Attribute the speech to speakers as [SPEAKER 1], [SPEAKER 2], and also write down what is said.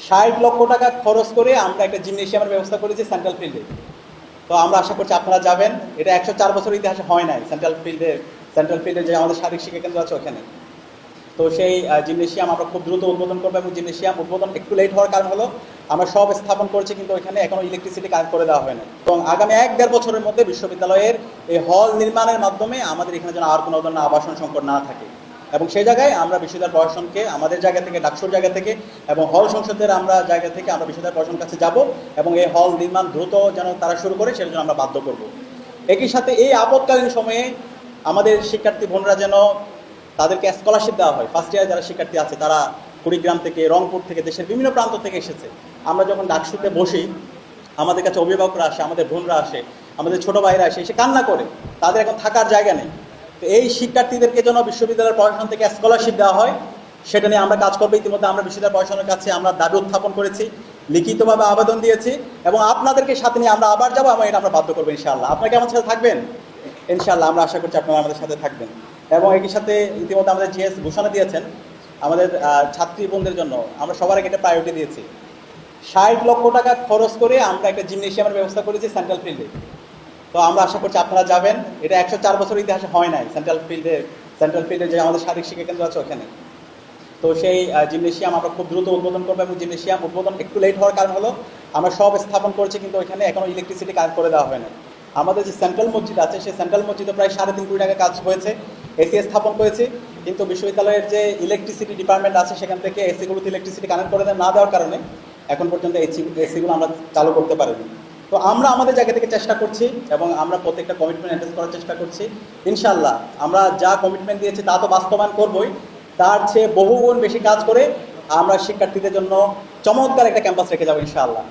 [SPEAKER 1] 60 লক্ষ টাকা খরচ করে আমরা একটা জিমনেশিয়ামের ব্যবস্থা করেছি সেন্ট্রাল ফিল্ডে। তো আমরা আশা করছি আপনারা যাবেন। এটা 104 বছরের ইতিহাসে হয় নাই সেন্ট্রাল ফিল্ডে যে আমাদের শারীরিক শিক্ষা কেন্দ্র আছে ওখানে। তো সেই জিমনেশিয়াম আমরা খুব দ্রুত উদ্বোধন করবো, এবং জিমনেশিয়াম উদ্বোধন একটু লেট হওয়ার কারণ হলো আমরা সব স্থাপন করেছি, কিন্তু ওইখানে এখনো ইলেকট্রিসিটি কানেক্ট করে দেওয়া হয় না। এবং আগামী 1-1.5 বছরের মধ্যে বিশ্ববিদ্যালয়ের এই হল নির্মাণের মাধ্যমে আমাদের এখানে যেন আর কোনো ধরনের আবাসন সংকট না থাকে, এবং সেই জায়গায় আমরা বিশ্ববিদ্যালয় প্রশাসনকে আমাদের জায়গা থেকে, ডাকসুর জায়গা থেকে এবং হল সংসদের আমরা জায়গা থেকে আমরা বিশ্ববিদ্যালয় প্রশাসনের কাছে যাব, এবং এই হল নির্মাণ দ্রুত যেন তারা শুরু করে সেটার জন্য আমরা বাধ্য করব। একই সাথে এই আপৎকালীন সময়ে আমাদের শিক্ষার্থী বোনরা যেন তাদেরকে স্কলারশিপ দেওয়া হয়। ফার্স্ট ইয়ার যারা শিক্ষার্থী আছে তারা কুড়িগ্রাম থেকে, রংপুর থেকে, দেশের বিভিন্ন প্রান্ত থেকে এসেছে। আমরা যখন ডাকসুতে বসি, আমাদের কাছে অভিভাবকরা আসে, আমাদের বোনরা আসে, আমাদের ছোটো ভাইরা আসে, এসে কান্না করে, তাদের এখন থাকার জায়গা নেই। তো এই শিক্ষার্থীদেরকে যেন বিশ্ববিদ্যালয়ের প্রশাসন থেকে স্কলারশিপ দেওয়া হয়, সেটা নিয়ে আমরা কাজ করবো। ইতিমধ্যে আমরা বিশ্ববিদ্যালয় প্রশাসনের কাছে আমরা দাবি উত্থাপন করেছি, লিখিতভাবে আবেদন দিয়েছি, এবং আপনাদেরকে সাথে নিয়ে আমরা আবার যাবো, এবং এটা আমরা বাধ্য করবো ইনশাআল্লাহ। আপনারা কি আমার সাথে থাকবেন? ইনশাআল্লাহ আমরা আশা করছি আপনারা আমাদের সাথে থাকবেন। এবং একই সাথে ইতিমধ্যে আমাদের জিএস ঘোষণা দিয়েছেন আমাদের ছাত্রী বোনদের জন্য, আমরা সবার আগে এটা প্রায়োরিটি দিয়েছি। 60 লক্ষ টাকা খরচ করে আমরা একটা জিমনেশিয়ামের ব্যবস্থা করেছি সেন্ট্রাল ফিল্ডে। তো আমরা আশা করছি আপনারা যাবেন। এটা 104 বছরের ইতিহাসে হয় নাই সেন্ট্রাল ফিল্ডে যে আমাদের শারীরিক শিক্ষা কেন্দ্র আছে ওখানে। তো সেই জিমনেশিয়াম আমরা খুব দ্রুত উদ্বোধন করবো, এবং জিমনেশিয়াম উদ্বোধন একটু লেট হওয়ার কারণ হলো আমরা সব স্থাপন করেছি, কিন্তু ওইখানে এখনো ইলেকট্রিসিটি কানেক্ট করে দেওয়া হয় না। আমাদের যে সেন্ট্রাল মসজিদ আছে, সেই সেন্ট্রাল মসজিদে প্রায় 3.5 কোটি টাকা কাজ হয়েছে, এসি স্থাপন করেছি, কিন্তু বিশ্ববিদ্যালয়ের যে ইলেকট্রিসিটি ডিপার্টমেন্ট আছে সেখান থেকে এসিগুলোতে ইলেকট্রিসিটি কানেক্ট করে না দেওয়ার কারণে এখন পর্যন্ত এসিগুলো আমরা চালু করতে পারিনি। তো আমরা আমাদের জায়গা থেকে চেষ্টা করছি, এবং আমরা প্রত্যেকটা কমিটমেন্ট অ্যাড্রেস করার চেষ্টা করছি। ইনশাআল্লাহ আমরা যা কমিটমেন্ট দিয়েছি তা তো বাস্তবায়ন করবই, তার চেয়ে বহুগুণ বেশি কাজ করে আমরা শিক্ষার্থীদের জন্য চমৎকার একটা ক্যাম্পাস রেখে যাবো ইনশাআল্লাহ।